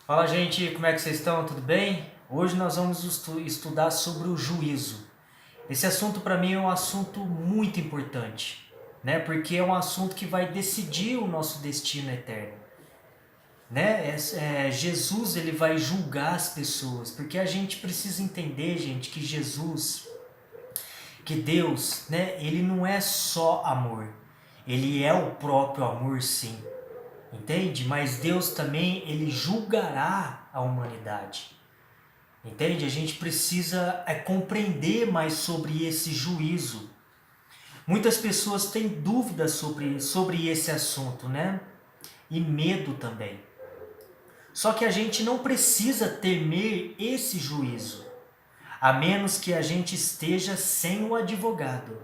Fala, gente, como é que vocês estão? Tudo bem? Hoje nós vamos estudar sobre o juízo. Esse assunto para mim é um assunto muito importante, né? Porque é um assunto que vai decidir o nosso destino eterno, né? Jesus ele vai julgar as pessoas, porque a gente precisa entender, gente, que Jesus, que Deus, né? Ele não é só amor, ele é o próprio amor, sim. Entende? Mas Deus também ele julgará a humanidade. Entende? A gente precisa compreender mais sobre esse juízo. Muitas pessoas têm dúvidas sobre esse assunto, né? E medo também. Só que a gente não precisa temer esse juízo, a menos que a gente esteja sem o advogado,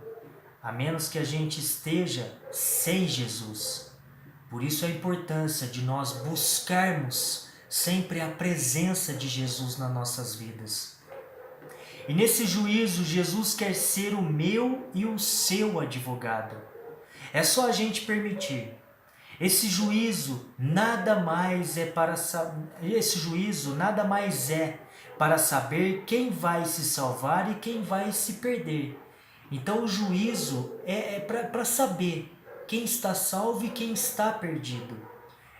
a menos que a gente esteja sem Jesus. Por isso a importância de nós buscarmos sempre a presença de Jesus nas nossas vidas. E nesse juízo, Jesus quer ser o meu e o seu advogado. É só a gente permitir. Esse juízo nada mais é para saber quem vai se salvar e quem vai se perder. Então o juízo é para saber quem está salvo e quem está perdido.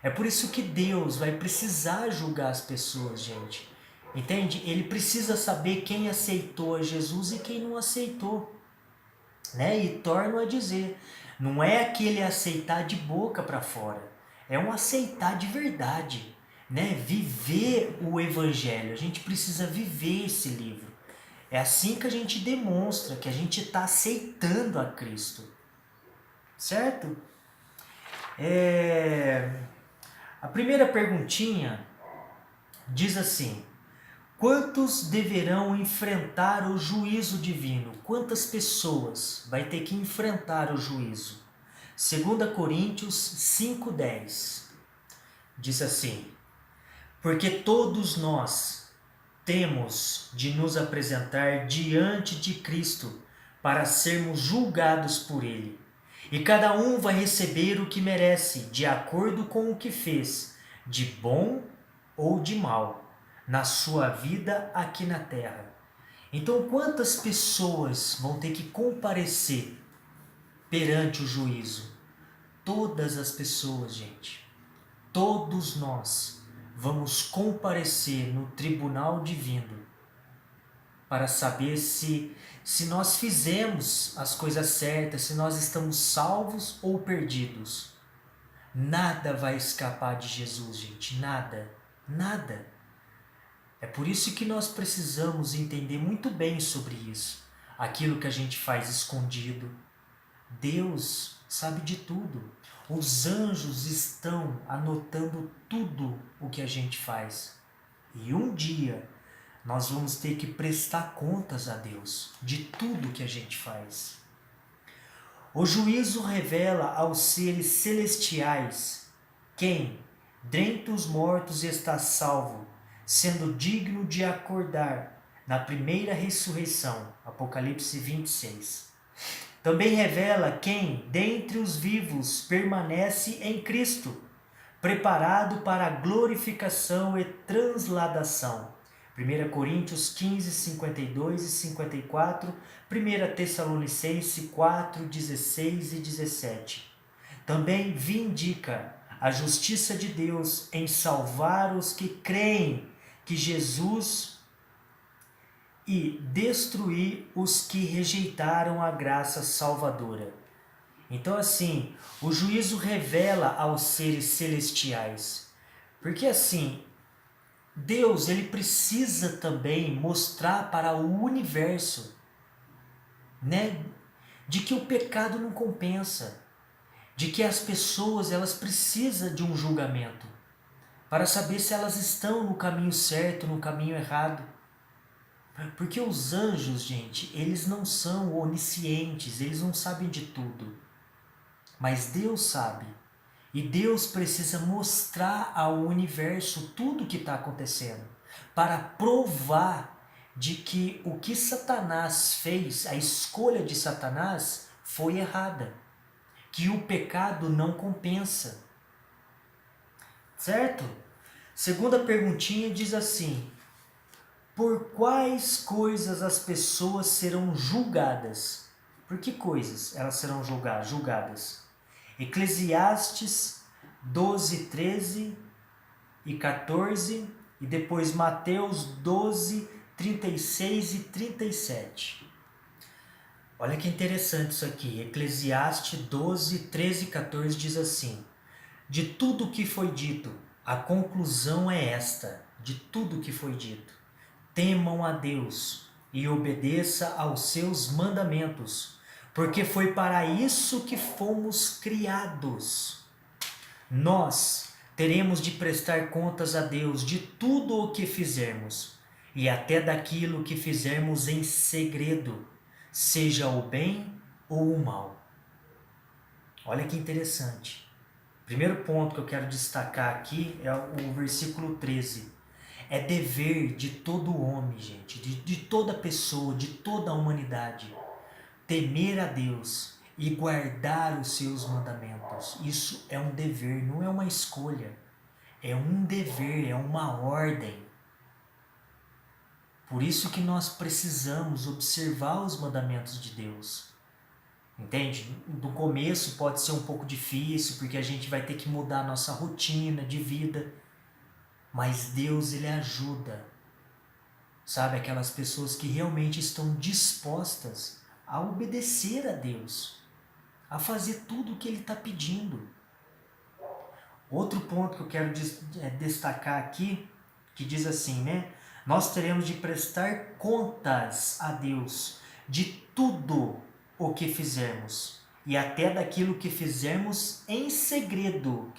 É por isso que Deus vai precisar julgar as pessoas, gente. Entende? Ele precisa saber quem aceitou a Jesus e quem não aceitou. Né? E torno a dizer, não é aquele aceitar de boca para fora, é um aceitar de verdade, né? Viver o evangelho. A gente precisa viver esse livro. É assim que a gente demonstra que a gente está aceitando a Cristo, certo? A primeira perguntinha diz assim: quantos deverão enfrentar o juízo divino? Quantas pessoas vai ter que enfrentar o juízo? 2 Coríntios 5,10 diz assim: porque todos nós temos de nos apresentar diante de Cristo para sermos julgados por Ele. E cada um vai receber o que merece, de acordo com o que fez, de bom ou de mal, na sua vida aqui na terra. Então, quantas pessoas vão ter que comparecer perante o juízo? Todas as pessoas, gente. Todos nós vamos comparecer no tribunal divino para saber se nós fizemos as coisas certas, se nós estamos salvos ou perdidos. Nada vai escapar de Jesus, gente. Nada. Nada. É por isso que nós precisamos entender muito bem sobre isso. Aquilo que a gente faz escondido. Deus sabe de tudo. Os anjos estão anotando tudo o que a gente faz. E um dia nós vamos ter que prestar contas a Deus de tudo que a gente faz. O juízo revela aos seres celestiais quem, dentre os mortos, está salvo, sendo digno de acordar na primeira ressurreição. Apocalipse 26. Também revela quem, dentre os vivos, permanece em Cristo, preparado para a glorificação e transladação. 1 Coríntios 15, 52 e 54, 1 Tessalonicenses 4, 16 e 17. Também vindica a justiça de Deus em salvar os que creem que Jesus e destruir os que rejeitaram a graça salvadora. Então, assim, o juízo revela aos seres celestiais. Porque, assim, Deus ele precisa também mostrar para o universo, né, de que o pecado não compensa, de que as pessoas elas precisam de um julgamento para saber se elas estão no caminho certo, no caminho errado. Porque os anjos, gente, eles não são oniscientes, eles não sabem de tudo. Mas Deus sabe. E Deus precisa mostrar ao universo tudo o que está acontecendo para provar de que o que Satanás fez, a escolha de Satanás, foi errada. Que o pecado não compensa. Certo? Segunda perguntinha diz assim: por quais coisas as pessoas serão julgadas? Por que coisas elas serão julgadas? Eclesiastes 12, 13 e 14, e depois Mateus 12, 36 e 37. Olha que interessante isso aqui. Eclesiastes 12, 13 e 14 diz assim: de tudo o que foi dito, a conclusão é esta, de tudo o que foi dito. Temam a Deus e obedeça aos seus mandamentos, porque foi para isso que fomos criados. Nós teremos de prestar contas a Deus de tudo o que fizermos, e até daquilo que fizermos em segredo, seja o bem ou o mal. Olha que interessante. Primeiro ponto que eu quero destacar aqui é o versículo 13. É dever de todo homem, gente, de toda pessoa, de toda a humanidade, temer a Deus e guardar os seus mandamentos. Isso é um dever, não é uma escolha. É um dever, é uma ordem. Por isso que nós precisamos observar os mandamentos de Deus. Entende? No começo pode ser um pouco difícil, porque a gente vai ter que mudar a nossa rotina de vida. Mas Deus, Ele ajuda. Sabe, aquelas pessoas que realmente estão dispostas a obedecer a Deus, a fazer tudo o que Ele está pedindo. Outro ponto que eu quero destacar aqui, que diz assim, né? Nós teremos de prestar contas a Deus de tudo o que fizermos, e até daquilo que fizermos em segredo,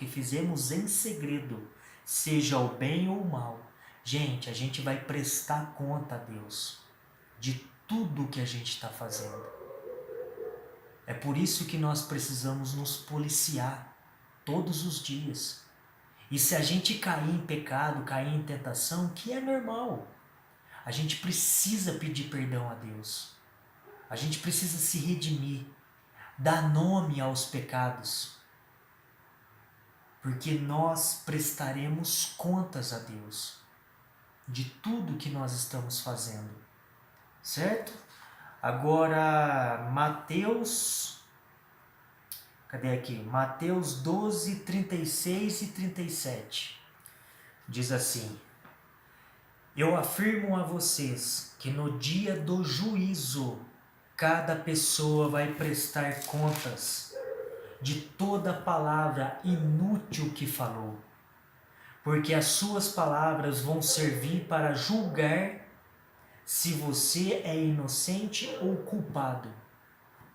seja o bem ou o mal. Gente, a gente vai prestar conta a Deus de tudo que a gente está fazendo. É por isso que nós precisamos nos policiar todos os dias. E se a gente cair em pecado, cair em tentação, que é normal, a gente precisa pedir perdão a Deus. A gente precisa se redimir, dar nome aos pecados, porque nós prestaremos contas a Deus de tudo que nós estamos fazendo, certo? Agora, cadê aqui? Mateus 12, 36 e 37. Diz assim: eu afirmo a vocês que no dia do juízo, cada pessoa vai prestar contas de toda palavra inútil que falou, porque as suas palavras vão servir para julgar se você é inocente ou culpado.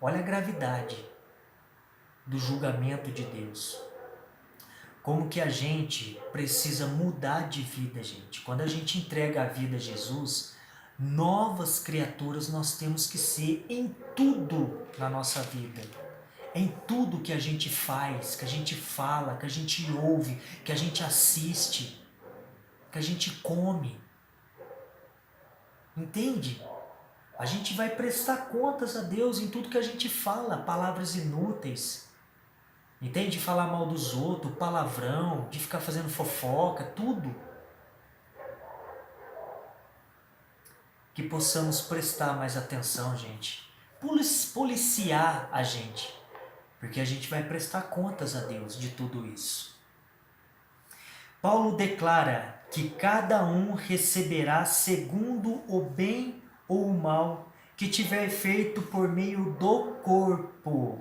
Olha a gravidade do julgamento de Deus. Como que a gente precisa mudar de vida, gente. Quando a gente entrega a vida a Jesus, novas criaturas nós temos que ser em tudo na nossa vida. Em tudo que a gente faz, que a gente fala, que a gente ouve, que a gente assiste, que a gente come. Entende? A gente vai prestar contas a Deus em tudo que a gente fala, palavras inúteis. Entende? De falar mal dos outros, palavrão, de ficar fazendo fofoca, tudo. Que possamos prestar mais atenção, gente. Policiar a gente. Porque a gente vai prestar contas a Deus de tudo isso. Paulo declara que cada um receberá segundo o bem ou o mal que tiver feito por meio do corpo.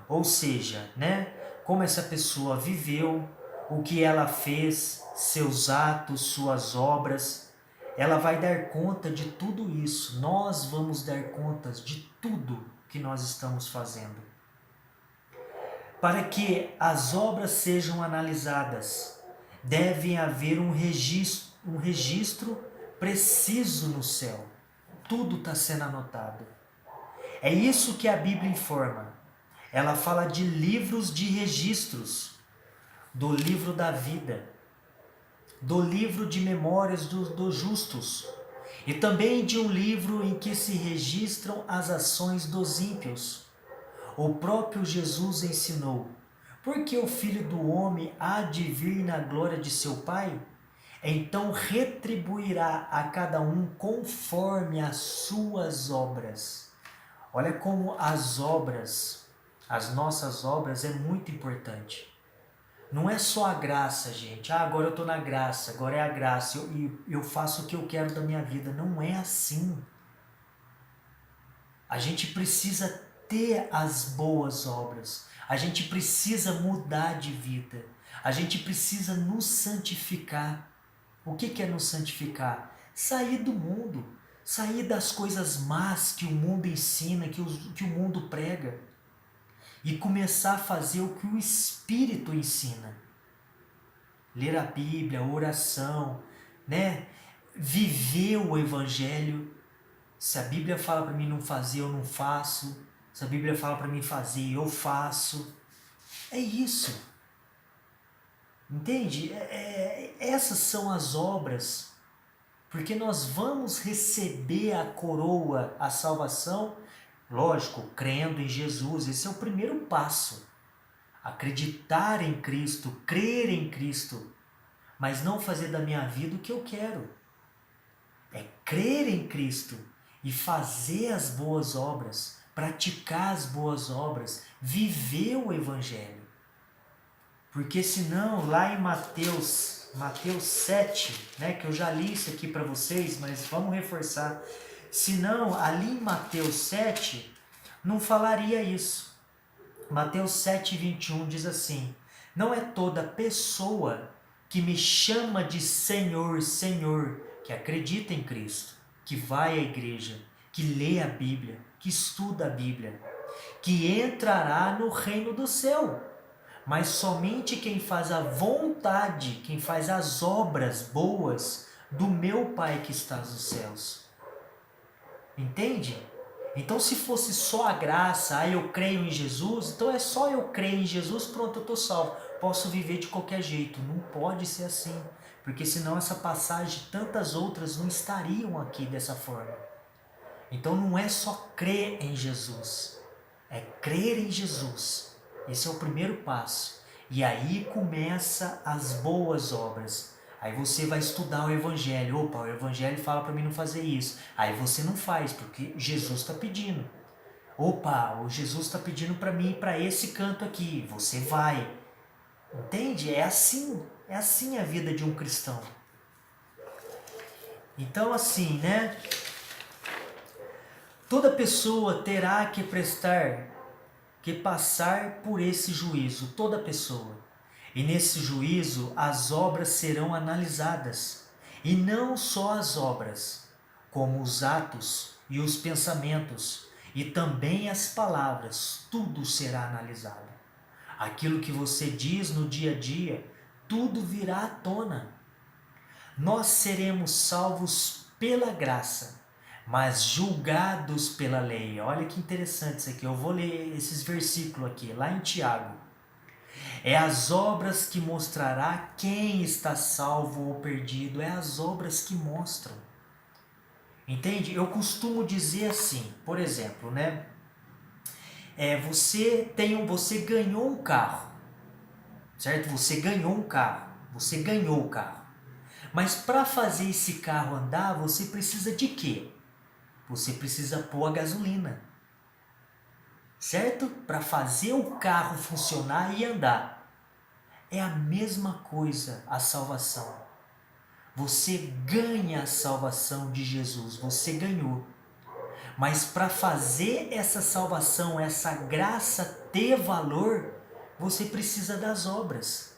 Ou seja, né, como essa pessoa viveu, o que ela fez, seus atos, suas obras, ela vai dar conta de tudo isso. Nós vamos dar contas de tudo que nós estamos fazendo. Para que as obras sejam analisadas, deve haver um registro preciso no céu. Tudo está sendo anotado. É isso que a Bíblia informa. Ela fala de livros de registros, do livro da vida, do livro de memórias dos justos, e também de um livro em que se registram as ações dos ímpios. O próprio Jesus ensinou: porque o Filho do Homem há de vir na glória de seu Pai? então retribuirá a cada um conforme as suas obras. Olha como as obras, as nossas obras é muito importante. Não é só a graça, gente. Agora eu estou na graça, agora é a graça e eu faço o que eu quero da minha vida. Não é assim. A gente precisa ter as boas obras. A gente precisa mudar de vida. A gente precisa nos santificar. O que é nos santificar? Sair do mundo. Sair das coisas más que o mundo ensina, que o mundo prega. E começar a fazer o que o Espírito ensina. Ler a Bíblia, oração, né? Viver o Evangelho. Se a Bíblia fala para mim não fazer, eu não faço. Se a Bíblia fala para mim fazer, eu faço. É isso. Entende? Essas são as obras. Porque nós vamos receber a coroa, a salvação, lógico, crendo em Jesus. Esse é o primeiro passo. Acreditar em Cristo, crer em Cristo, mas não fazer da minha vida o que eu quero. É crer em Cristo e fazer as boas obras, praticar as boas obras, viver o Evangelho. Porque senão, lá em Mateus 7, né, que eu já li isso aqui para vocês, mas vamos reforçar. Senão, ali em Mateus 7, não falaria isso. Mateus 7:21 diz assim: não é toda pessoa que me chama de Senhor, Senhor, que acredita em Cristo, que vai à igreja, que lê a Bíblia, que estuda a Bíblia, que entrará no reino do céu, mas somente quem faz a vontade, quem faz as obras boas do meu Pai que está nos céus. Entende? Então, se fosse só a graça, eu creio em Jesus, então é só eu crer em Jesus, pronto, eu estou salvo. Posso viver de qualquer jeito. Não pode ser assim, porque senão essa passagem e tantas outras não estariam aqui dessa forma. Então não é só crer em Jesus, é crer em Jesus. Esse é o primeiro passo. E aí começa as boas obras. Aí você vai estudar o Evangelho. Opa, o Evangelho fala para mim não fazer isso. Aí você não faz, porque Jesus está pedindo. Opa, o Jesus está pedindo para mim ir para esse canto aqui. Você vai. Entende? É assim a vida de um cristão. Então assim, né? Toda pessoa terá que passar por esse juízo. Toda pessoa. E nesse juízo as obras serão analisadas, e não só as obras, como os atos e os pensamentos, e também as palavras, tudo será analisado. Aquilo que você diz no dia a dia, tudo virá à tona. Nós seremos salvos pela graça, mas julgados pela lei. Olha que interessante isso aqui, eu vou ler esses versículos aqui, lá em Tiago. É as obras que mostrará quem está salvo ou perdido. É as obras que mostram. Entende? Eu costumo dizer assim, por exemplo, né? Você ganhou um carro, certo? Você ganhou um carro. Você ganhou o carro. Mas para fazer esse carro andar, você precisa de quê? Você precisa pôr a gasolina. Certo? Para fazer o carro funcionar e andar. É a mesma coisa a salvação. Você ganha a salvação de Jesus, você ganhou. Mas para fazer essa salvação, essa graça ter valor, você precisa das obras,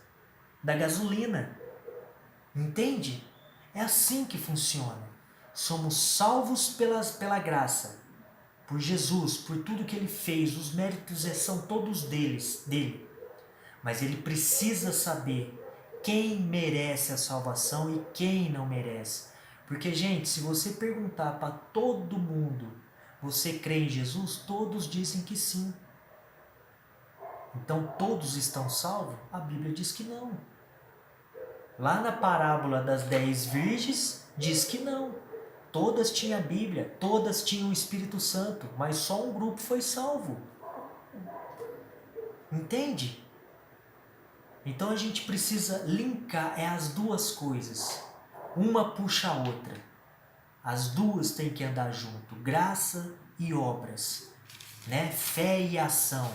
da gasolina. Entende? É assim que funciona. Somos salvos pela graça, por Jesus, por tudo que Ele fez. Os méritos são todos dele. Mas Ele precisa saber quem merece a salvação e quem não merece. Porque, gente, se você perguntar para todo mundo, você crê em Jesus? Todos dizem que sim. Então todos estão salvos? A Bíblia diz que não. Lá na parábola das 10 virgens, diz que não. Todas tinham a Bíblia, todas tinham o Espírito Santo, mas só um grupo foi salvo. Entende? Então a gente precisa linkar as duas coisas. Uma puxa a outra. As duas têm que andar junto, graça e obras, né? Fé e ação.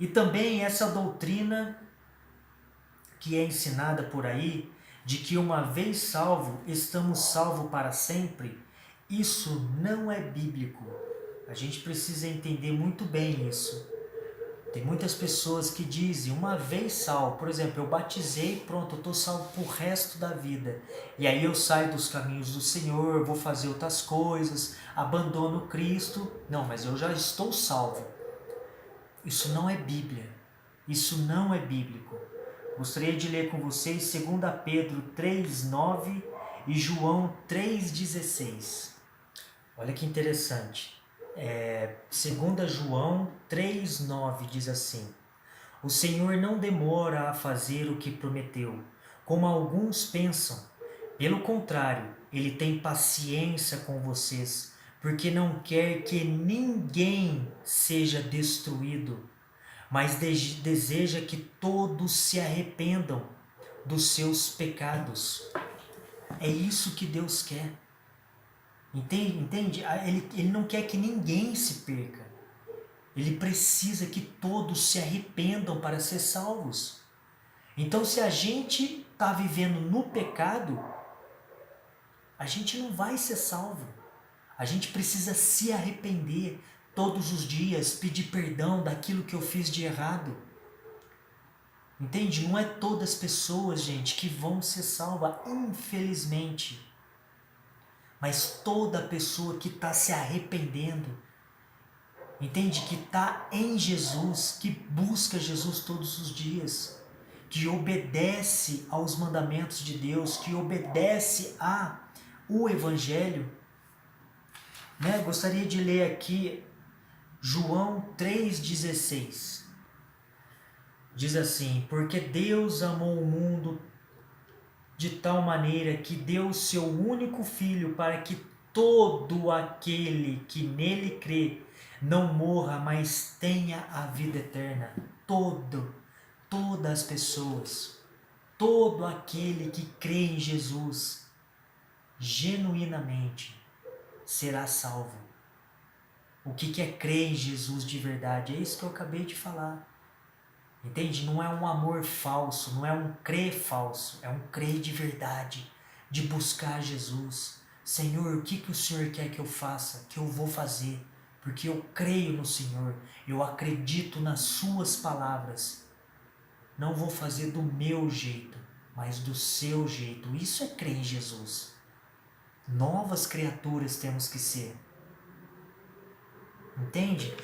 E também essa doutrina que é ensinada por aí, de que uma vez salvo, estamos salvos para sempre, isso não é bíblico. A gente precisa entender muito bem isso. Tem muitas pessoas que dizem, uma vez salvo, por exemplo, eu batizei, pronto, eu estou salvo pro resto da vida. E aí eu saio dos caminhos do Senhor, vou fazer outras coisas, abandono Cristo. Não, mas eu já estou salvo. Isso não é Bíblia. Isso não é bíblico. Gostaria de ler com vocês 2 Pedro 3,9 e João 3,16. Olha que interessante. 2 João 3,9 diz assim: O Senhor não demora a fazer o que prometeu, como alguns pensam. Pelo contrário, Ele tem paciência com vocês, porque não quer que ninguém seja destruído, mas deseja que todos se arrependam dos seus pecados. É isso que Deus quer. Entende? Ele não quer que ninguém se perca. Ele precisa que todos se arrependam para ser salvos. Então, se a gente está vivendo no pecado, a gente não vai ser salvo. A gente precisa se arrepender todos os dias, pedir perdão daquilo que eu fiz de errado. Entende? Não é todas as pessoas, gente, que vão ser salvas, infelizmente. Mas toda pessoa que está se arrependendo, entende? Que está em Jesus, que busca Jesus todos os dias, que obedece aos mandamentos de Deus, que obedece ao Evangelho. Né? Gostaria de ler aqui João 3,16. Diz assim: porque Deus amou o mundo de tal maneira que deu o seu único Filho para que todo aquele que nele crê não morra, mas tenha a vida eterna. Todas as pessoas, todo aquele que crê em Jesus genuinamente será salvo. O que é crer em Jesus de verdade? É isso que eu acabei de falar. Entende? Não é um amor falso, não é um crer falso, é um crer de verdade, de buscar Jesus. Senhor, o que o Senhor quer que eu faça? Que eu vou fazer, porque eu creio no Senhor, eu acredito nas suas palavras. Não vou fazer do meu jeito, mas do seu jeito. Isso é crer em Jesus. Novas criaturas temos que ser. Entende?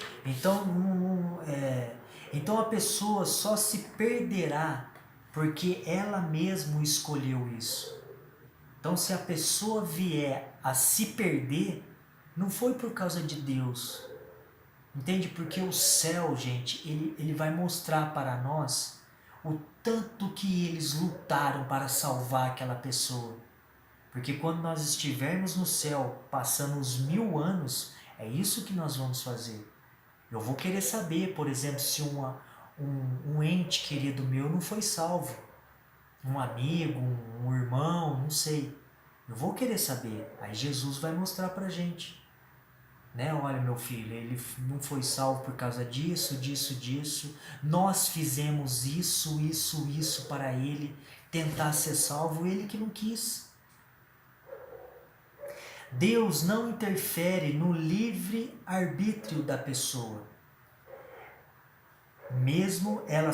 Então a pessoa só se perderá porque ela mesma escolheu isso. Então se a pessoa vier a se perder, não foi por causa de Deus. Entende? Porque o céu, gente, ele vai mostrar para nós o tanto que eles lutaram para salvar aquela pessoa. Porque quando nós estivermos no céu, passando os 1000 anos, é isso que nós vamos fazer. Eu vou querer saber, por exemplo, se um ente querido meu não foi salvo. Um amigo, um irmão, não sei. Eu vou querer saber. Aí Jesus vai mostrar pra gente. Né? Olha, meu filho, ele não foi salvo por causa disso, disso, disso. Nós fizemos isso para ele tentar ser salvo, ele que não quis. Deus não interfere no livre arbítrio da pessoa, mesmo ele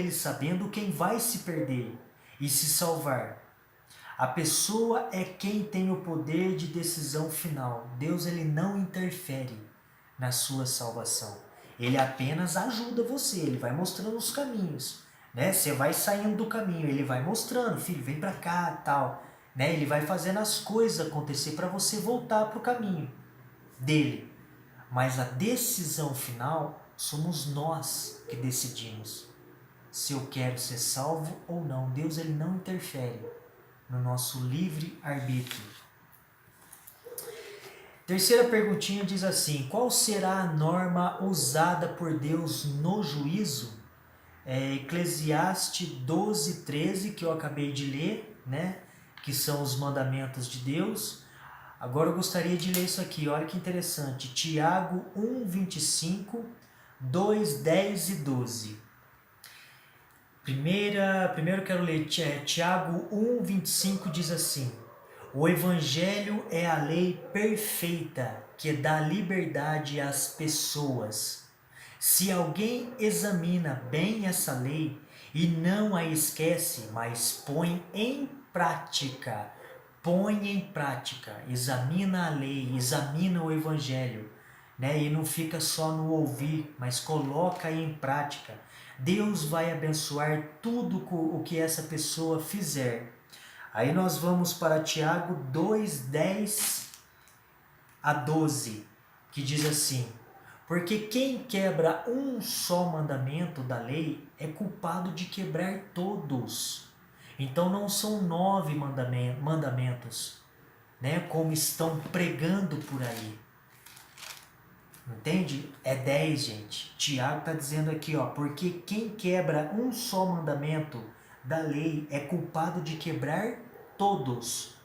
sabendo quem vai se perder e se salvar. A pessoa é quem tem o poder de decisão final. Deus ele não interfere na sua salvação. Ele apenas ajuda você, ele vai mostrando os caminhos, né? Você vai saindo do caminho, ele vai mostrando, filho, vem para cá, tal. Né? Ele vai fazendo as coisas acontecer para você voltar para o caminho dele. Mas a decisão final somos nós que decidimos se eu quero ser salvo ou não. Deus ele não interfere no nosso livre arbítrio. Terceira perguntinha diz assim: qual será a norma usada por Deus no juízo? Eclesiastes 12:13, que eu acabei de ler, né? Que são os mandamentos de Deus. Agora eu gostaria de ler isso aqui, olha que interessante. Tiago 1:25, 2, 10 e 12. Primeiro eu quero ler Tiago 1:25, diz assim: o Evangelho é a lei perfeita que dá liberdade às pessoas. Se alguém examina bem essa lei e não a esquece, mas põe em prática, examina a lei, examina o Evangelho, né? E não fica só no ouvir, mas coloca em prática. Deus vai abençoar tudo o que essa pessoa fizer. Aí nós vamos para Tiago 2:10 a 12, que diz assim: porque quem quebra um só mandamento da lei é culpado de quebrar todos. Então não são 9 mandamentos, né, como estão pregando por aí. Entende? É 10, gente. Tiago está dizendo aqui, ó, porque quem quebra um só mandamento da lei é culpado de quebrar todos.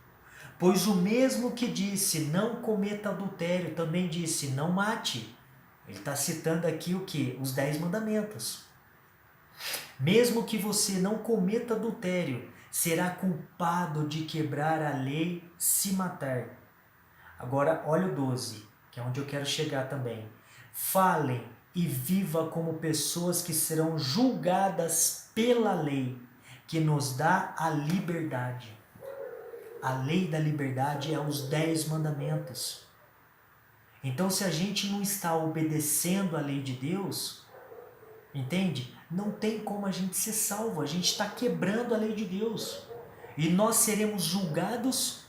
Pois o mesmo que disse, não cometa adultério, também disse, não mate. Ele está citando aqui o que? Os 10 mandamentos. Mesmo que você não cometa adultério, será culpado de quebrar a lei se matar. Agora, olha o 12, que é onde eu quero chegar também. Falem e viva como pessoas que serão julgadas pela lei, que nos dá a liberdade. A lei da liberdade é os 10 mandamentos. Então, se a gente não está obedecendo a lei de Deus, entende? Não tem como a gente ser salvo, a gente está quebrando a lei de Deus. E nós seremos julgados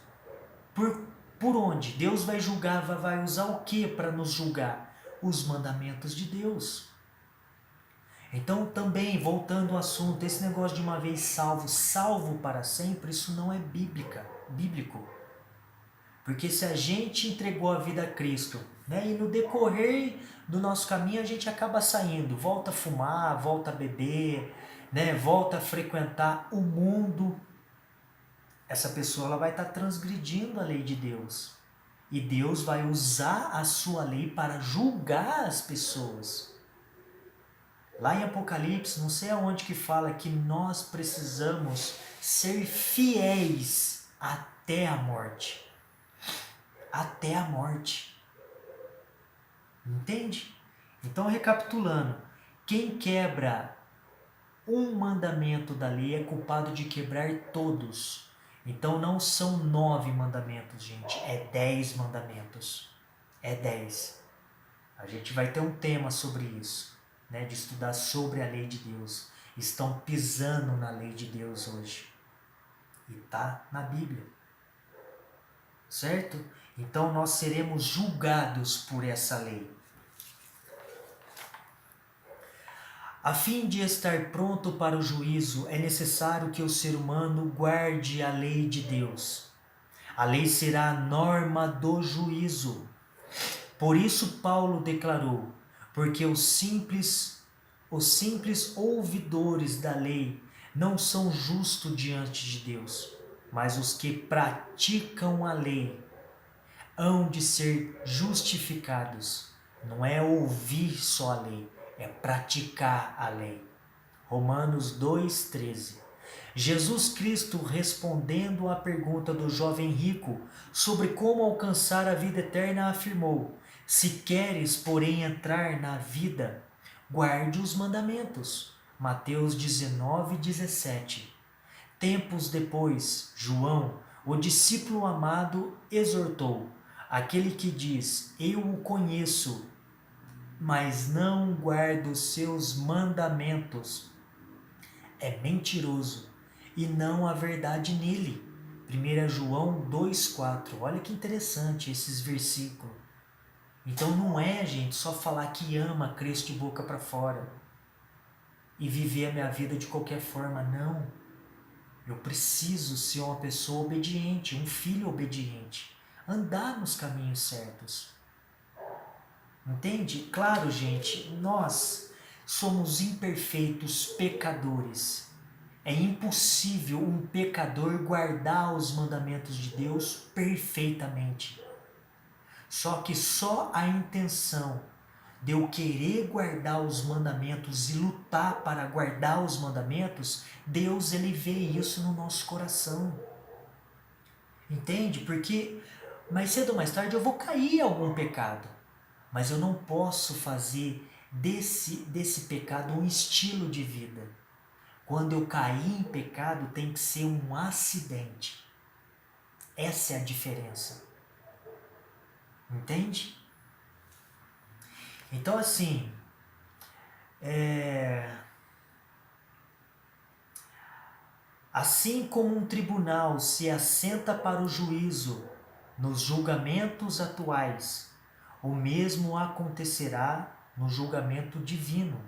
por onde? Deus vai julgar, vai usar o que para nos julgar? Os mandamentos de Deus. Então, também, voltando ao assunto, esse negócio de uma vez salvo, salvo para sempre, isso não é bíblico. Porque se a gente entregou a vida a Cristo, né, e no decorrer do nosso caminho a gente acaba saindo, volta a fumar, volta a beber, né, volta a frequentar o mundo, essa pessoa ela vai estar transgredindo a lei de Deus. E Deus vai usar a sua lei para julgar as pessoas. Lá em Apocalipse, não sei aonde que fala que nós precisamos ser fiéis até a morte. Até a morte. Entende? Então, recapitulando, quem quebra um mandamento da lei é culpado de quebrar todos. Então não são 9 mandamentos, gente, é 10 mandamentos. É 10. A gente vai ter um tema sobre isso, né, de estudar sobre a lei de Deus. Estão pisando na lei de Deus hoje. E tá na Bíblia. Certo? Então nós seremos julgados por essa lei. A fim de estar pronto para o juízo, é necessário que o ser humano guarde a lei de Deus. A lei será a norma do juízo. Por isso Paulo declarou: porque os simples ouvidores da lei não são justos diante de Deus, mas os que praticam a lei hão de ser justificados. Não é ouvir só a lei, é praticar a lei. Romanos 2:13. Jesus Cristo, respondendo à pergunta do jovem rico sobre como alcançar a vida eterna, afirmou: se queres, porém, entrar na vida, guarde os mandamentos. Mateus 19:17. Tempos depois, João, o discípulo amado, exortou: aquele que diz, eu o conheço, mas não guarda os seus mandamentos, é mentiroso e não há verdade nele. 1 João 2,4. Olha que interessante esses versículos. Então não é, gente, só falar que ama Cristo de boca para fora e viver a minha vida de qualquer forma, não. Eu preciso ser uma pessoa obediente, um filho obediente. andar nos caminhos certos. Entende? Claro, gente, nós somos imperfeitos pecadores. É impossível um pecador guardar os mandamentos de Deus perfeitamente. Só que só a intenção de eu querer guardar os mandamentos e lutar para guardar os mandamentos, Deus ele vê isso no nosso coração. Entende? Porque mais cedo ou mais tarde eu vou cair em algum pecado, mas eu não posso fazer desse pecado um estilo de vida. Quando eu cair em pecado tem que ser um acidente. Essa é a diferença. Entende? Então assim, assim como um tribunal se assenta para o juízo nos julgamentos atuais, o mesmo acontecerá no julgamento divino.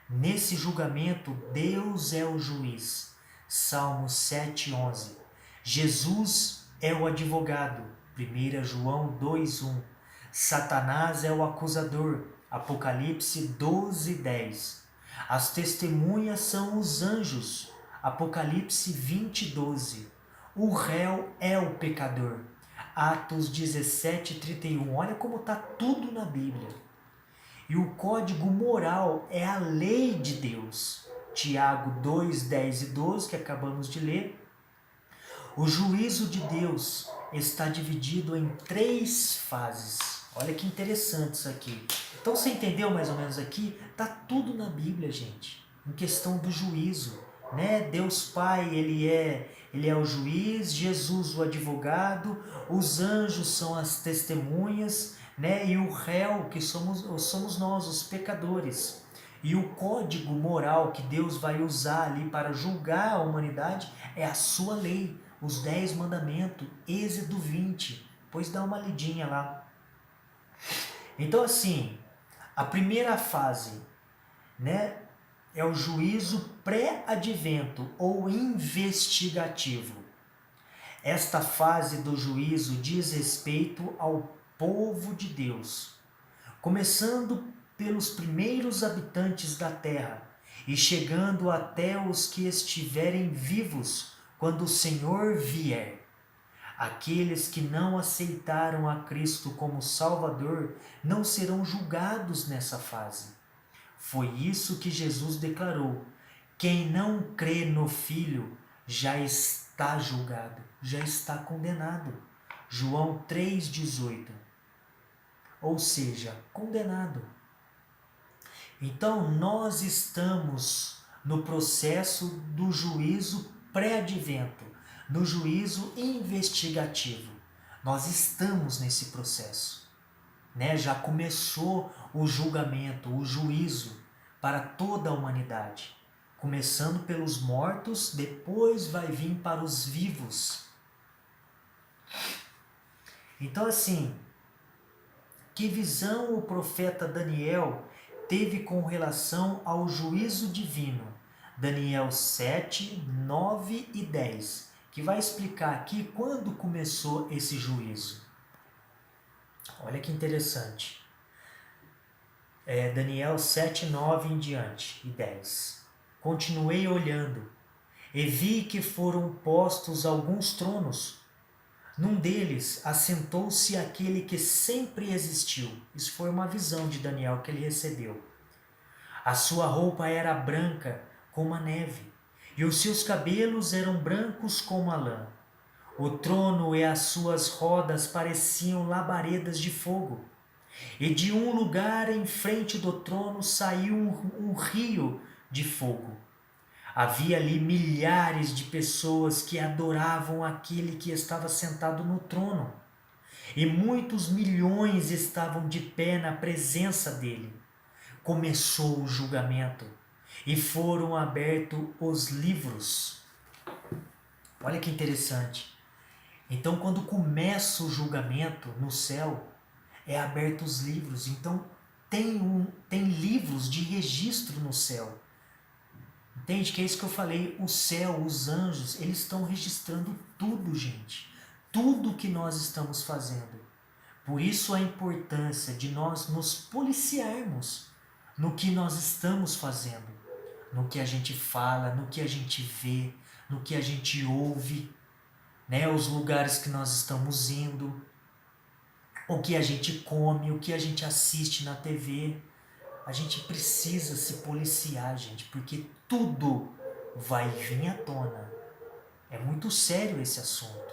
Nesse julgamento, Deus é o juiz. Salmos 7:11. Jesus é o advogado. 1 João 2:1. Satanás é o acusador. Apocalipse 12:10. As testemunhas são os anjos. Apocalipse 20:12. O réu é o pecador. Atos 17:31. Olha como está tudo na Bíblia. E o código moral é a lei de Deus. Tiago 2:10 e 12, que acabamos de ler. O juízo de Deus está dividido em 3 fases. Olha que interessante isso aqui. Então você entendeu mais ou menos aqui? Está tudo na Bíblia, gente. Em questão do juízo. Né? Deus Pai, ele é o juiz, Jesus o advogado, os anjos são as testemunhas, né? E o réu, que somos nós, os pecadores. E o código moral que Deus vai usar ali para julgar a humanidade é a sua lei, os 10 mandamentos, Êxodo 20. Pois dá uma lidinha lá. Então assim, a primeira fase, né, é o juízo pré-advento ou investigativo. Esta fase do juízo diz respeito ao povo de Deus, começando pelos primeiros habitantes da terra e chegando até os que estiverem vivos quando o Senhor vier. Aqueles que não aceitaram a Cristo como Salvador não serão julgados nessa fase. Foi isso que Jesus declarou: quem não crê no Filho já está julgado, já está condenado. João 3,18. Ou seja, condenado. Então nós estamos no processo do juízo pré-advento, no juízo investigativo. Nós estamos nesse processo. Né? Já começou o julgamento, o juízo para toda a humanidade. Começando pelos mortos, depois vai vir para os vivos. Então assim, que visão o profeta Daniel teve com relação ao juízo divino? Daniel 7, 9 e 10, que vai explicar aqui quando começou esse juízo. Olha que interessante. Daniel 7, 9 em diante e 10. Continuei olhando e vi que foram postos alguns tronos. Num deles assentou-se aquele que sempre existiu. Isso foi uma visão de Daniel que ele recebeu. A sua roupa era branca como a neve, e os seus cabelos eram brancos como a lã. O trono e as suas rodas pareciam labaredas de fogo. E de um lugar em frente do trono saiu um rio de fogo. Havia ali milhares de pessoas que adoravam aquele que estava sentado no trono. E muitos milhões estavam de pé na presença dele. Começou o julgamento e foram abertos os livros. Olha que interessante. Então, quando começa o julgamento no céu, é aberto os livros. Então, tem livros de registro no céu. Entende? Que é isso que eu falei. O céu, os anjos, eles estão registrando tudo, gente. tudo que nós estamos fazendo. Por isso a importância de nós nos policiarmos no que nós estamos fazendo, no que a gente fala, no que a gente vê, no que a gente ouve, né? Os lugares que nós estamos indo, o que a gente come, o que a gente assiste na TV. A gente precisa se policiar, gente, porque tudo vai vir à tona. É muito sério esse assunto.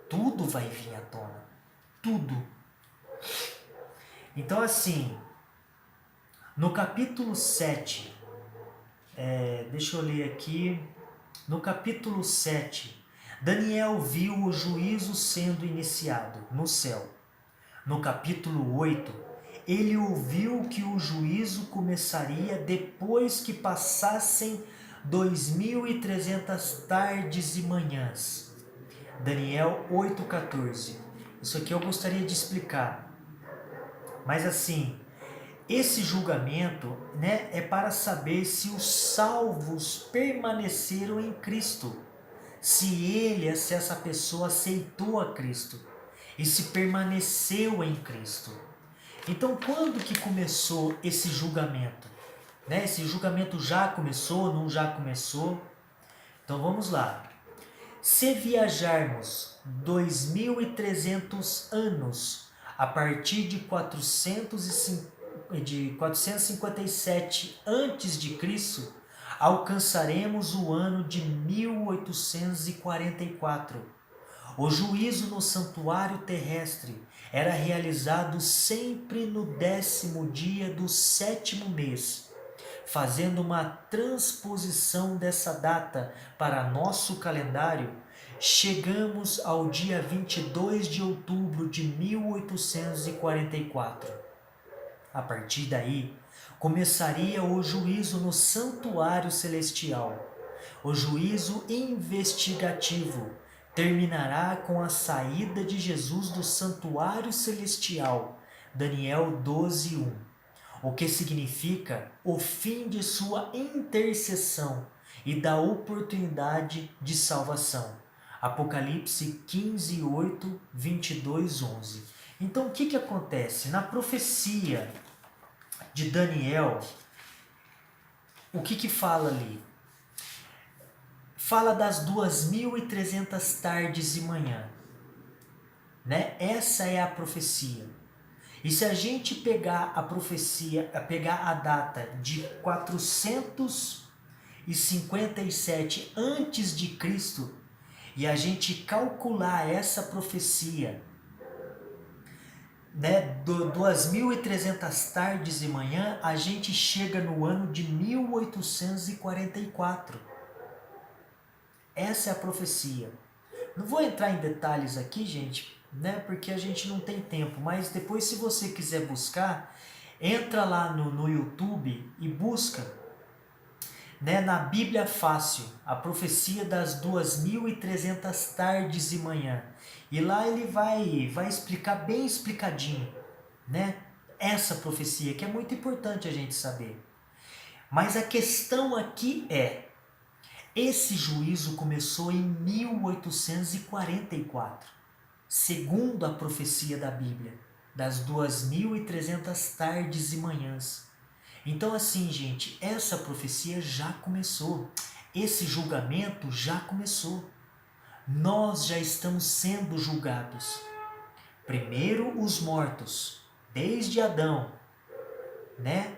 Tudo vai vir à tona. Tudo. Então, assim, no capítulo 7, deixa eu ler aqui. No capítulo 7, Daniel viu o juízo sendo iniciado no céu. No capítulo 8, ele ouviu que o juízo começaria depois que passassem 2300 tardes e manhãs. Daniel 8,14. Isso aqui eu gostaria de explicar. Mas assim, esse julgamento, né, é para saber se os salvos permaneceram em Cristo. Se essa pessoa aceitou a Cristo e se permaneceu em Cristo. Então, quando que começou esse julgamento? Né? Esse julgamento já começou, não já começou? Então, vamos lá. Se viajarmos 2300 anos a partir de 457 a.C., alcançaremos o ano de 1844. O juízo no santuário terrestre era realizado sempre no 10º dia do 7º mês. Fazendo uma transposição dessa data para nosso calendário, chegamos ao dia 22 de outubro de 1844. A partir daí, começaria o juízo no santuário celestial. O juízo investigativo terminará com a saída de Jesus do santuário celestial. Daniel 12:1. O que significa o fim de sua intercessão e da oportunidade de salvação. Apocalipse 15:8, 22:11. Então o que acontece? Na profecia de Daniel, o que fala ali? Fala das 2300 tardes e manhã, né? Essa é a profecia. E se a gente pegar a profecia, pegar a data de 457 antes de Cristo e a gente calcular essa profecia, né, 2300 tardes e manhã, a gente chega no ano de 1844. Essa é a profecia. Não vou entrar em detalhes aqui, gente, né, porque a gente não tem tempo, mas depois, se você quiser buscar, entra lá no YouTube e busca, né, na Bíblia Fácil, a profecia das 2300 tardes e manhã. E lá ele vai explicar bem explicadinho, né, essa profecia, que é muito importante a gente saber. Mas a questão aqui é, esse juízo começou em 1844, segundo a profecia da Bíblia, das 2300 tardes e manhãs. Então assim, gente, essa profecia já começou, esse julgamento já começou. Nós já estamos sendo julgados. Primeiro os mortos, desde Adão, né?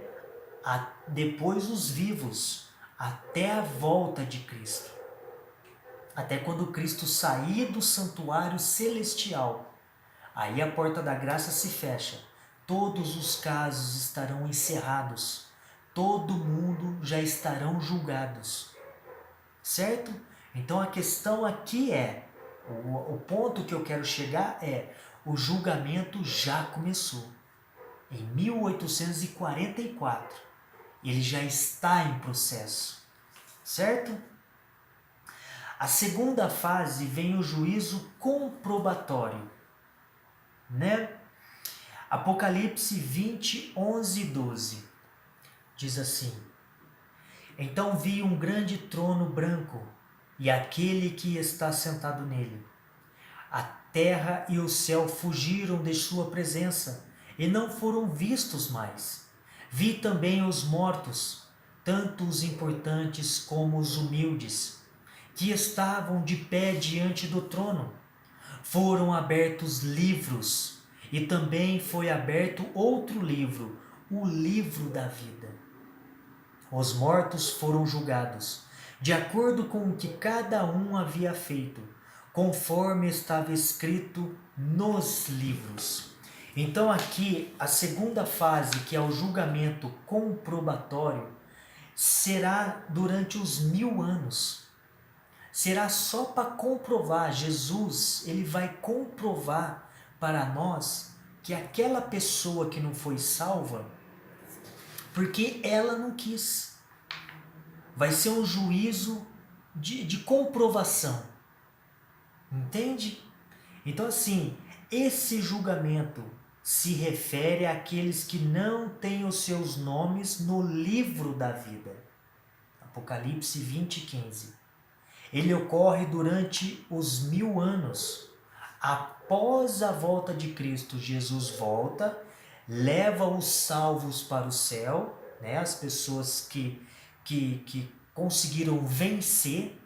Depois os vivos, até a volta de Cristo. Até quando Cristo sair do santuário celestial. Aí a porta da graça se fecha. Todos os casos estarão encerrados. Todo mundo já estarão julgados. Certo? Então a questão aqui é, o ponto que eu quero chegar é, o julgamento já começou. Em 1844. Ele já está em processo, certo? A segunda fase vem o juízo comprobatório, né? Apocalipse 20, 11 e 12, diz assim: Então vi um grande trono branco e aquele que está sentado nele. terra e o céu fugiram de sua presença e não foram vistos mais. Vi também os mortos, tanto os importantes como os humildes, que estavam de pé diante do trono. Foram abertos livros, e também foi aberto outro livro, o livro da vida. Os mortos foram julgados, de acordo com o que cada um havia feito, conforme estava escrito nos livros. Então aqui, a segunda fase, que é o julgamento comprobatório, será durante os 1000 anos. Será só para comprovar, Jesus, ele vai comprovar para nós que aquela pessoa que não foi salva, porque ela não quis. Vai ser um juízo de comprovação. Entende? Então assim, esse julgamento se refere àqueles que não têm os seus nomes no livro da vida. Apocalipse 20:15. Ele ocorre durante os 1000 anos. Após a volta de Cristo, Jesus volta, leva os salvos para o céu, né? As pessoas que conseguiram vencer,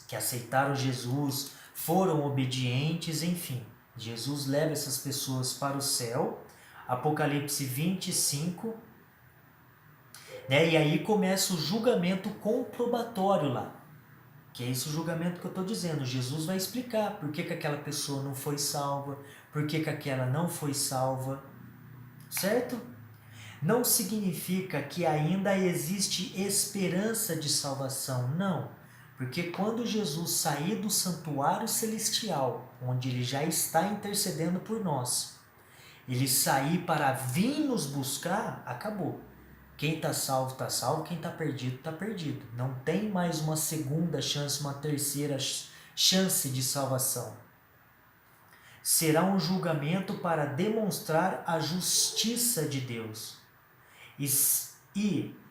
que aceitaram Jesus, foram obedientes, enfim. Jesus leva essas pessoas para o céu. Apocalipse 25, né? E aí começa o julgamento comprobatório lá. Que é esse o julgamento que eu estou dizendo. Jesus vai explicar por que aquela pessoa não foi salva, por que aquela não foi salva, certo? Não significa que ainda existe esperança de salvação, não. Porque quando Jesus sair do santuário celestial, onde ele já está intercedendo por nós, ele sair para vir nos buscar, acabou. Quem está salvo, quem está perdido, está perdido. Não tem mais uma segunda chance, uma terceira chance de salvação. Será um julgamento para demonstrar a justiça de Deus e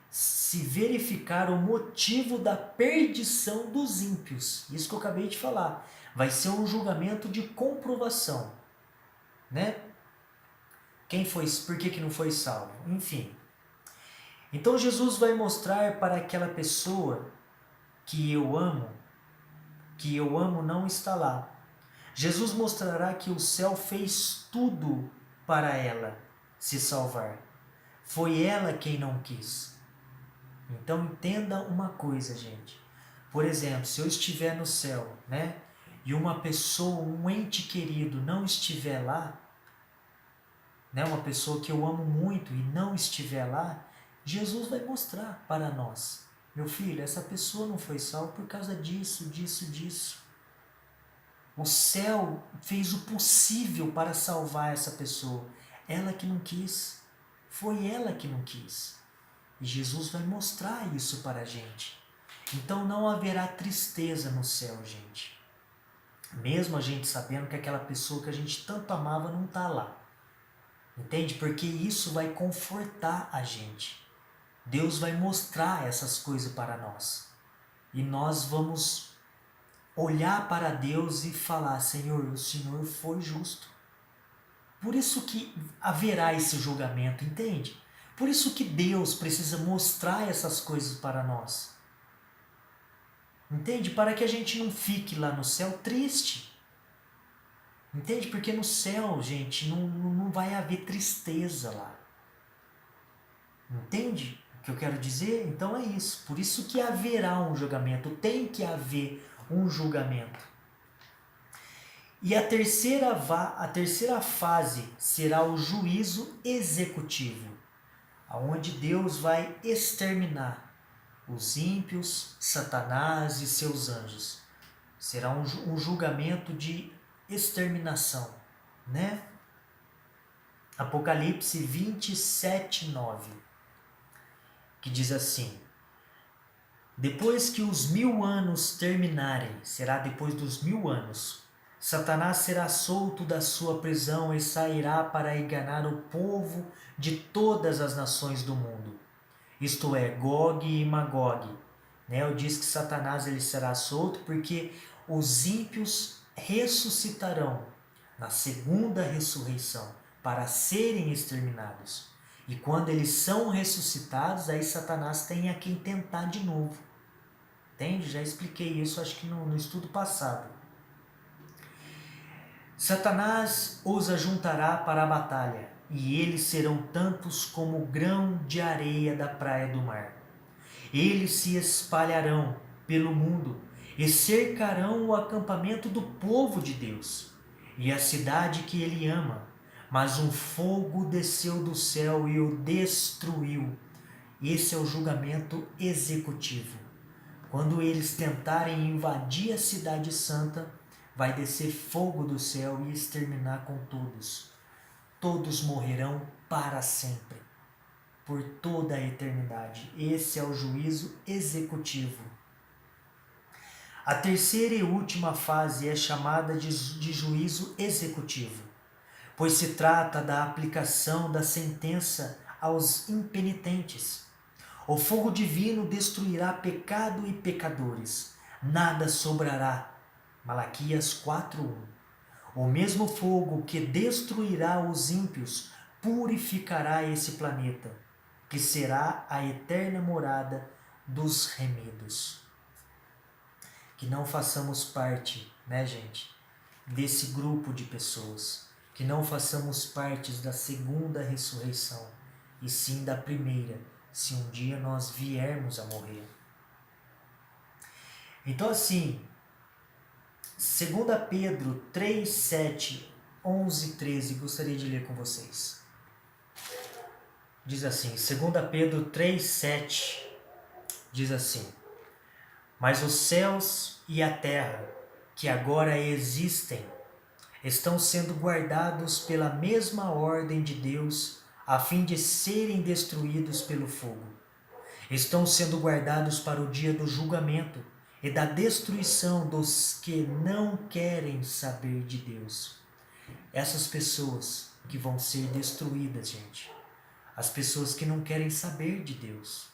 se verificar o motivo da perdição dos ímpios. Isso que eu acabei de falar. Vai ser um julgamento de comprovação, né? Por que não foi salvo? Enfim. Então Jesus vai mostrar para aquela pessoa que eu amo não está lá. Jesus mostrará que o céu fez tudo para ela se salvar. Foi ela quem não quis. Então entenda uma coisa, gente. Por exemplo, se eu estiver no céu, né, e uma pessoa, um ente querido não estiver lá, né, uma pessoa que eu amo muito e não estiver lá, Jesus vai mostrar para nós: meu filho, essa pessoa não foi salva por causa disso, disso, disso. O céu fez o possível para salvar essa pessoa. Ela que não quis. Foi ela que não quis. E Jesus vai mostrar isso para a gente. Então não haverá tristeza no céu, gente. Mesmo a gente sabendo que aquela pessoa que a gente tanto amava não está lá. Entende? Porque isso vai confortar a gente. Deus vai mostrar essas coisas para nós. E nós vamos olhar para Deus e falar: Senhor, o Senhor foi justo. Por isso que haverá esse julgamento, entende? Por isso que Deus precisa mostrar essas coisas para nós. Entende? Para que a gente não fique lá no céu triste. Entende? Porque no céu, gente, não vai haver tristeza lá. Entende o que eu quero dizer? Então é isso. Por isso que haverá um julgamento. Tem que haver um julgamento. E a terceira fase será o juízo executivo, onde Deus vai exterminar os ímpios, Satanás e seus anjos. Será um julgamento de exterminação, né? Apocalipse 27:9, que diz assim: depois que os 1000 anos terminarem, será depois dos 1000 anos, Satanás será solto da sua prisão e sairá para enganar o povo de todas as nações do mundo, isto é, Gog e Magog. Eu disse que Satanás ele será solto porque os ímpios ressuscitarão na segunda ressurreição para serem exterminados. E quando eles são ressuscitados, aí Satanás tem a quem tentar de novo. Entende? Já expliquei isso, acho que no estudo passado. Satanás os ajuntará para a batalha, e eles serão tantos como o grão de areia da praia do mar. Eles se espalharão pelo mundo e cercarão o acampamento do povo de Deus e a cidade que ele ama. Mas um fogo desceu do céu e o destruiu. Esse é o julgamento executivo. Quando eles tentarem invadir a cidade santa, vai descer fogo do céu e exterminar com todos. Todos morrerão para sempre, por toda a eternidade. Esse é o juízo executivo. A terceira e última fase é chamada de juízo executivo, pois se trata da aplicação da sentença aos impenitentes. O fogo divino destruirá pecado e pecadores, nada sobrará. Malaquias 4:1. O mesmo fogo que destruirá os ímpios purificará esse planeta, que será a eterna morada dos remidos. Que não façamos parte, né, gente, desse grupo de pessoas. Que não façamos parte da segunda ressurreição, e sim da primeira, se um dia nós viermos a morrer. Então assim, 2 Pedro 3, 7, 11 e 13, gostaria de ler com vocês. Diz assim, 2 Pedro 3, 7, diz assim: Mas os céus e a terra, que agora existem, estão sendo guardados pela mesma ordem de Deus, a fim de serem destruídos pelo fogo. Estão sendo guardados para o dia do julgamento e da destruição dos que não querem saber de Deus. Essas pessoas que vão ser destruídas, gente. As pessoas que não querem saber de Deus.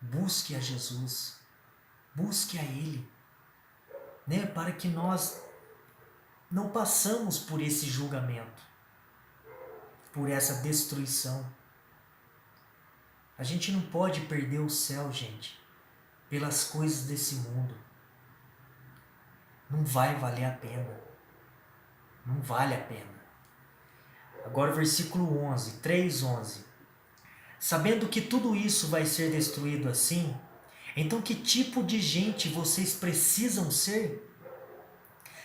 Busque a Jesus. Busque a Ele. Né? Para que nós não passamos por esse julgamento. Por essa destruição. A gente não pode perder o céu, gente, pelas coisas desse mundo. Não vai valer a pena. Não vale a pena. Agora o versículo 11, 3:11. Sabendo que tudo isso vai ser destruído assim, então que tipo de gente vocês precisam ser?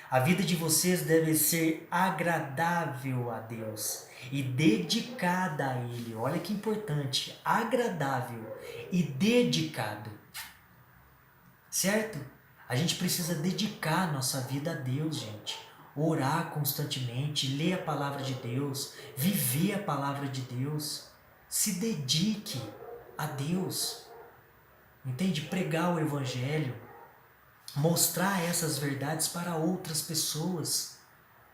A vida de vocês deve ser agradável a Deus e dedicada a Ele. Olha que importante, agradável e dedicado. Certo? A gente precisa dedicar nossa vida a Deus, gente. Orar constantemente, ler a palavra de Deus, viver a palavra de Deus. Se dedique a Deus. Entende? Pregar o Evangelho. Mostrar essas verdades para outras pessoas,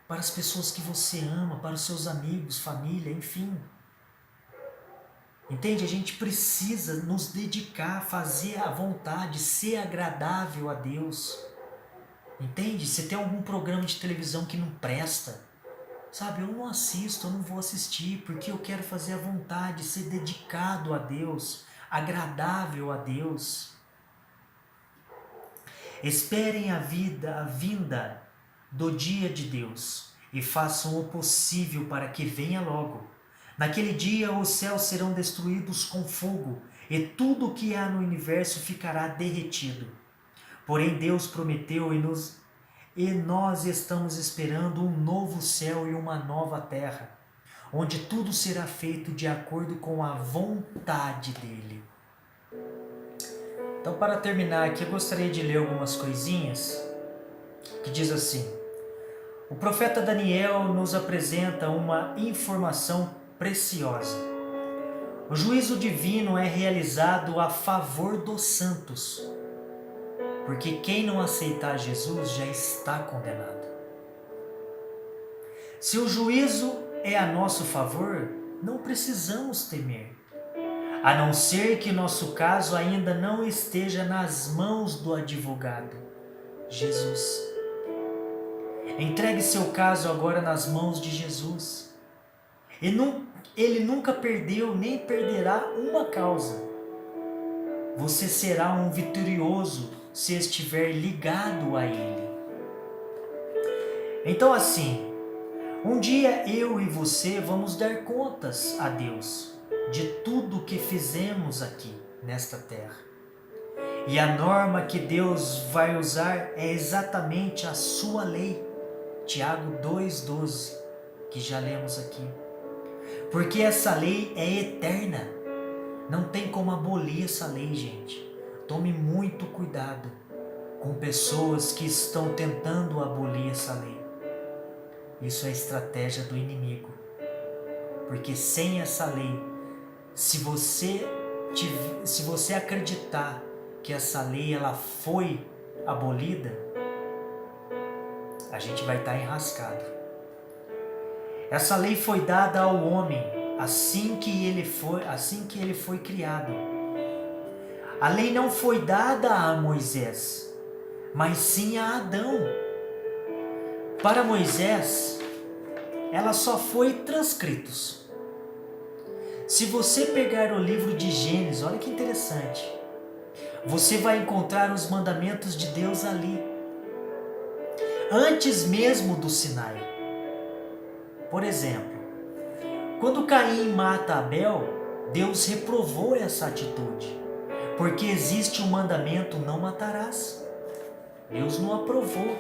para as pessoas que você ama, para os seus amigos, família, enfim. Entende? A gente precisa nos dedicar, fazer a vontade, ser agradável a Deus. Entende? Se tem algum programa de televisão que não presta, sabe, eu não assisto, eu não vou assistir, porque eu quero fazer a vontade, ser dedicado a Deus, agradável a Deus. Esperem a vinda do dia de Deus e façam o possível para que venha logo. Naquele dia os céus serão destruídos com fogo e tudo o que há no universo ficará derretido. Porém Deus prometeu e nós estamos esperando um novo céu e uma nova terra, onde tudo será feito de acordo com a vontade dele. Então, para terminar aqui, eu gostaria de ler algumas coisinhas que diz assim: o profeta Daniel nos apresenta uma informação preciosa. O juízo divino é realizado a favor dos santos, porque quem não aceitar Jesus já está condenado. Se o juízo é a nosso favor, não precisamos temer. A não ser que nosso caso ainda não esteja nas mãos do advogado, Jesus. Entregue seu caso agora nas mãos de Jesus. Ele nunca perdeu nem perderá uma causa. Você será um vitorioso se estiver ligado a Ele. Então assim, um dia eu e você vamos dar contas a Deus de tudo que fizemos aqui nesta terra. E a norma que Deus vai usar é exatamente a sua lei. Tiago 2,12, que já lemos aqui. Porque essa lei é eterna. Não tem como abolir essa lei, gente. Tome muito cuidado com pessoas que estão tentando abolir essa lei. Isso é estratégia do inimigo. Porque sem essa lei, se você acreditar que essa lei ela foi abolida, a gente vai estar enrascado. Essa lei foi dada ao homem assim que ele foi criado. A lei não foi dada a Moisés, mas sim a Adão. Para Moisés, ela só foi transcritos. Se você pegar o livro de Gênesis, olha que interessante, você vai encontrar os mandamentos de Deus ali, antes mesmo do Sinai. Por exemplo, quando Caim mata Abel, Deus reprovou essa atitude, porque existe um mandamento: não matarás. Deus não aprovou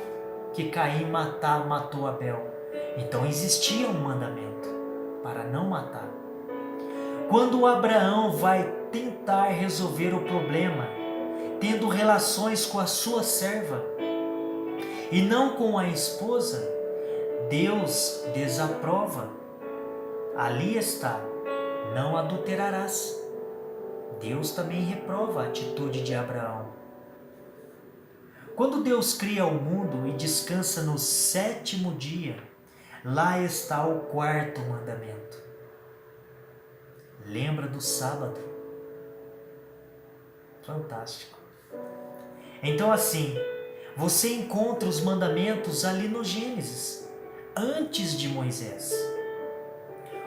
que Caim matou Abel. Então existia um mandamento para não matar. Quando Abraão vai tentar resolver o problema, tendo relações com a sua serva e não com a esposa, Deus desaprova. Ali está, não adulterarás. Deus também reprova a atitude de Abraão. Quando Deus cria o mundo e descansa no 7º dia, lá está o 4º mandamento. Lembra do sábado? Fantástico. Então assim, você encontra os mandamentos ali no Gênesis, antes de Moisés.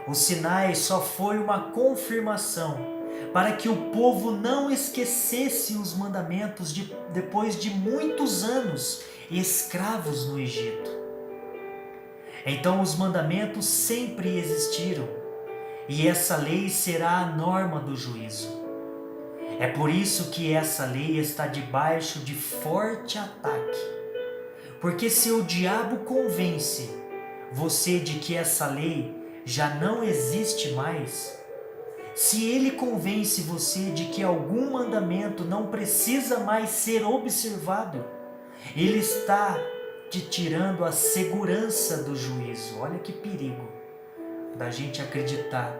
O Sinai só foi uma confirmação para que o povo não esquecesse os mandamentos depois de muitos anos escravos no Egito. Então os mandamentos sempre existiram e essa lei será a norma do juízo. É por isso que essa lei está debaixo de forte ataque. Porque se o diabo convence você de que essa lei já não existe mais, se ele convence você de que algum mandamento não precisa mais ser observado, ele está te tirando a segurança do juízo. Olha que perigo da gente acreditar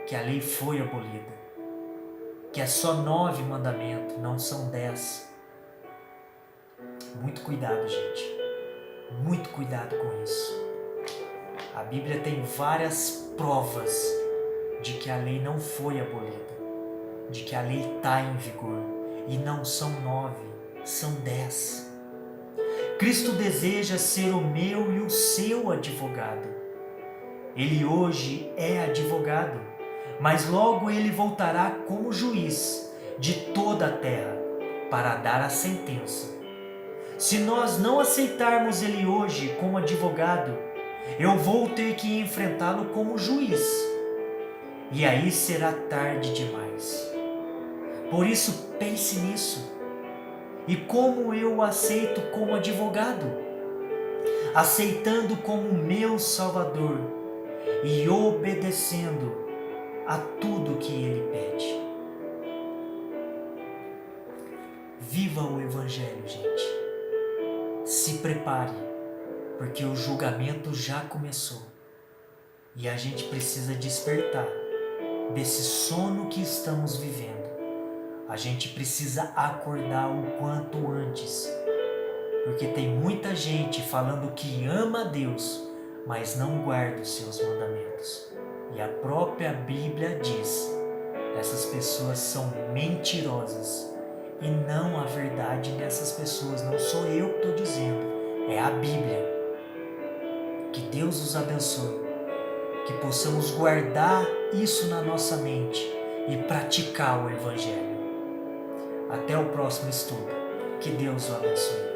que a lei foi abolida, que é só 9 mandamentos, não são 10. Muito cuidado, gente. Muito cuidado com isso. A Bíblia tem várias provas de que a lei não foi abolida, de que a lei está em vigor, e não são 9, são 10. Cristo deseja ser o meu e o seu advogado. Ele hoje é advogado, mas logo ele voltará como juiz de toda a terra para dar a sentença. Se nós não aceitarmos ele hoje como advogado, eu vou ter que enfrentá-lo como juiz. E aí será tarde demais. Por isso pense nisso. E como eu o aceito como advogado? Aceitando como meu Salvador e obedecendo a tudo que Ele pede. Viva o Evangelho, gente. Se prepare, porque o julgamento já começou. E a gente precisa despertar desse sono que estamos vivendo. A gente precisa acordar o quanto antes. Porque tem muita gente falando que ama a Deus, mas não guarda os seus mandamentos. E a própria Bíblia diz: essas pessoas são mentirosas. E não há verdade nessas pessoas. Não sou eu que estou dizendo, é a Bíblia. Que Deus os abençoe. Que possamos guardar isso na nossa mente e praticar o Evangelho. Até o próximo estudo. Que Deus o abençoe.